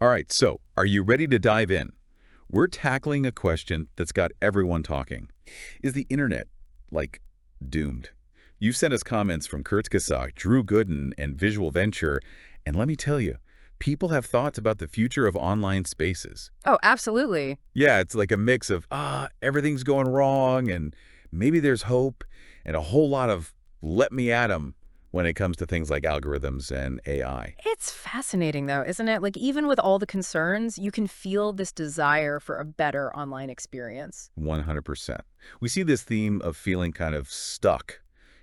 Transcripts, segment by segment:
All right, so are you ready to dive in? We're tackling a question that's got everyone talking. Is the internet, like, doomed? You've sent us comments from Kurzgesagt, Gooden, and Visual Venture, and let me tell you, people have thoughts about the future of online spaces. Oh, absolutely. Yeah, it's like a mix of, everything's going wrong, and maybe there's hope, and a whole lot of let me at 'em when it comes to things like algorithms and AI. It's fascinating, though, isn't it? Like, even with all the concerns, you can feel this desire for a better online experience. 100%. We see this theme of feeling kind of stuck,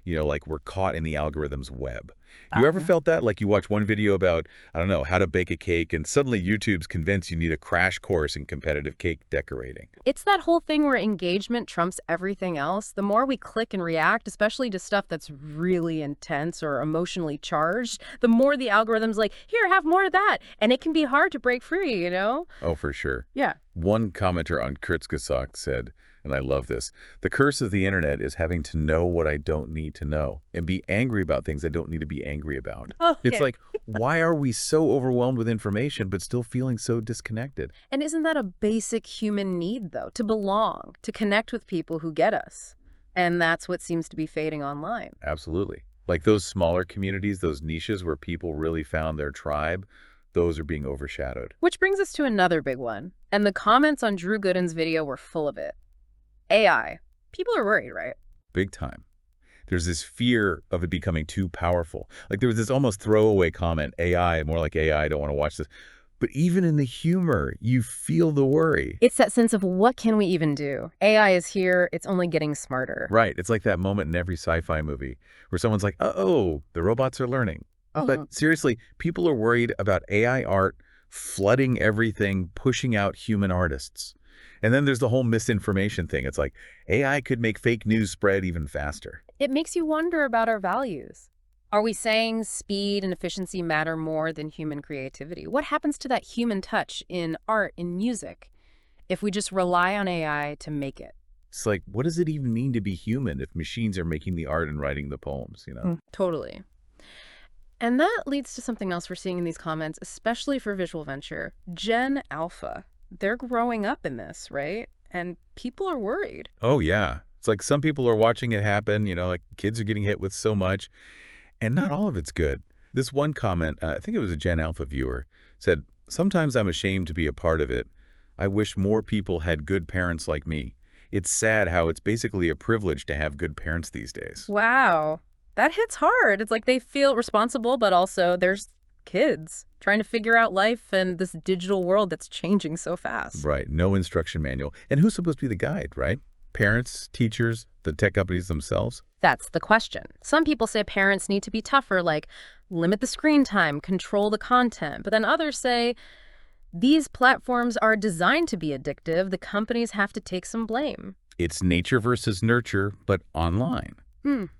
like we're caught in the algorithm's web. You ever Uh, felt that? Like you watch one video about, I don't know, how to bake a cake, and suddenly YouTube's convinced you need a crash course in competitive cake decorating. It's that whole thing where engagement trumps everything else. The more we click and react, especially to stuff that's really intense or emotionally charged, the more the algorithm's like, here, have more of that. And it can be hard to break free? Oh, for sure. Yeah. One commenter on Kurzgesagt said, and I love this, the curse of the internet is having to know what I don't need to know and be angry about things I don't need to be angry about. It's Okay. like, why are we so overwhelmed with information but still feeling so disconnected? And isn't that a basic human need, though, to belong, to connect with people who get us? And that's what seems to be fading online. Absolutely. Like those smaller communities, those niches where people really found their tribe, those are being overshadowed. Which brings us to another big one. And the comments on Drew Gooden's video were full of it. AI. People are worried, right? Big time. There's this fear of it becoming too powerful. Like there was this almost throwaway comment, AI, more like AI, I don't want to watch this. But even in the humor, you feel the worry. It's that sense of what can we even do? AI is here. It's only getting smarter. Right. It's like that moment in every sci-fi movie where someone's like, uh-oh, the robots are learning. But seriously, people are worried about AI art flooding everything, pushing out human artists. And then there's the whole misinformation thing. It's like AI could make fake news spread even faster. It makes you wonder about our values. Are we saying speed and efficiency matter more than human creativity? What happens to that human touch in art, in music, if we just rely on AI to make it? It's like, what does it even mean to be human if machines are making the art and writing the poems, Totally. And that leads to something else we're seeing in these comments, especially for Visual Venture. Gen Alpha. They're growing up in this, right? And people are worried. Oh, yeah. It's like some people are watching it happen, like kids are getting hit with so much, and not all of it's good. This one comment, I think it was a Gen Alpha viewer, said, sometimes I'm ashamed to be a part of it. I wish more people had good parents like me. It's sad how it's basically a privilege to have good parents these days. Wow. That hits hard. It's like they feel responsible, but also there's kids trying to figure out life and this digital world that's changing so fast. Right. No instruction manual. And who's supposed to be the guide, right? Parents, teachers, the tech companies themselves? That's the question. Some people say parents need to be tougher, like limit the screen time, control the content. But then others say these platforms are designed to be addictive. The companies have to take some blame. It's nature versus nurture, but online.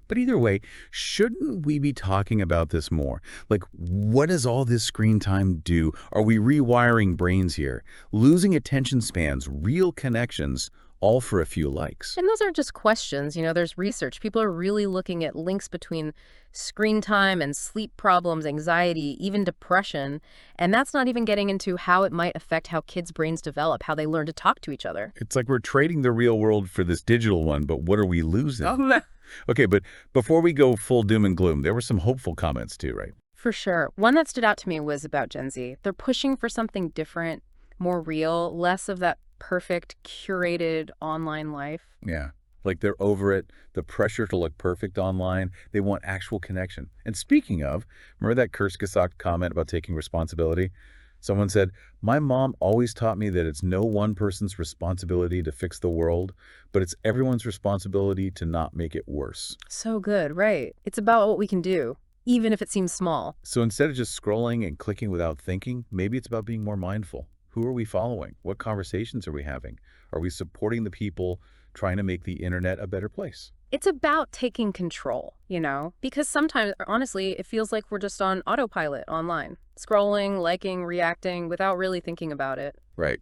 But either way, shouldn't we be talking about this more? Like, what does all this screen time do? Are we rewiring brains here? Losing attention spans, real connections, all for a few likes. And those aren't just questions. There's research. People are really looking at links between screen time and sleep problems, anxiety, even depression. And that's not even getting into how it might affect how kids' brains develop, how they learn to talk to each other. It's like we're trading the real world for this digital one, but what are we losing? Oh, Okay, but before we go full doom and gloom, there were some hopeful comments too, right? for sure. One that stood out to me was about Gen Z. They're pushing for something different, more real, less of that perfect, curated online life. Yeah. Like they're over it, the pressure to look perfect online. They want actual connection. And speaking of, remember that Kurzgesagt comment about taking responsibility? Someone said, my mom always taught me that it's no one person's responsibility to fix the world, but it's everyone's responsibility to not make it worse. So good, right? It's about what we can do, even if it seems small. So instead of just scrolling and clicking without thinking, maybe it's about being more mindful. Who are we following? What conversations are we having? Are we supporting the people trying to make the internet a better place? It's about taking control, because sometimes, honestly, it feels like we're just on autopilot online, scrolling, liking, reacting without really thinking about it. Right.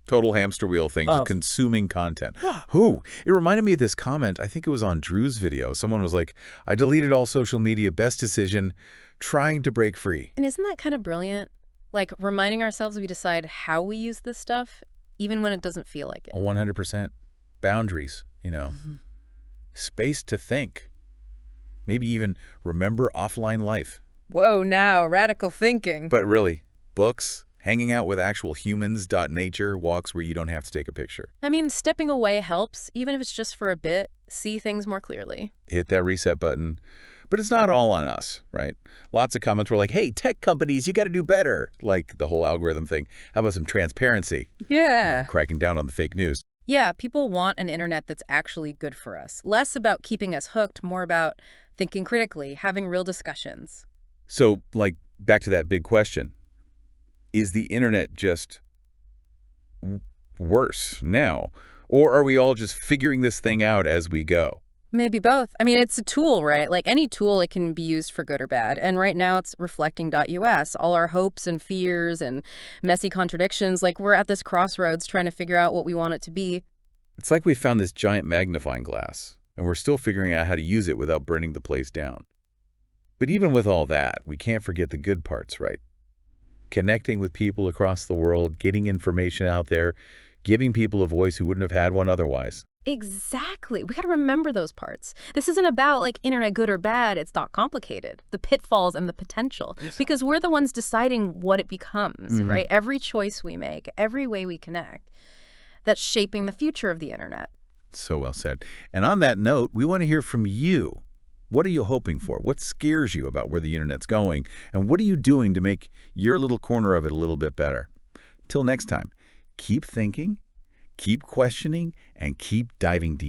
Total hamster wheel thing, just Oh. consuming content. Who? It reminded me of this comment. I think it was on Drew's video. Someone was like, I deleted all social media, best decision, trying to break free. And isn't that kind of brilliant? Like reminding ourselves we decide how we use this stuff, even when it doesn't feel like it. 100% boundaries, Mhm. space to think, maybe even remember offline life. Whoa, now, radical thinking. But really, books, hanging out with actual humans, nature, walks where you don't have to take a picture. I mean, stepping away helps, even if it's just for a bit, see things more clearly. Hit that reset button. But it's not all on us, right? Lots of comments were like, hey, tech companies, you got to do better. Like the whole algorithm thing. How about some transparency? Yeah. Cracking down on the fake news. Yeah, people want an internet that's actually good for us. Less about keeping us hooked, more about thinking critically, having real discussions. So, back to that big question. Is the internet just worse now? Or are we all just figuring this thing out as we go? Maybe both. I mean, it's a tool, right? Like any tool, it can be used for good or bad. And right now it's reflecting.us, all our hopes and fears and messy contradictions. Like we're at this crossroads trying to figure out what we want it to be. It's like we found this giant magnifying glass, and we're still figuring out how to use it without burning the place down. But even with all that, we can't forget the good parts, right? Connecting with people across the world, getting information out there, giving people a voice who wouldn't have had one otherwise. Exactly. We got to remember those parts. This isn't about like internet good or bad. It's not complicated. The pitfalls and the potential, because we're the ones deciding what it becomes, right? Every choice we make, every way we connect, that's shaping the future of the internet. So well said. And on that note, we want to hear from you. What are you hoping for? What scares you about where the internet's going? And what are you doing to make your little corner of it a little bit better? Till next time, keep thinking, keep questioning, and keep diving deep.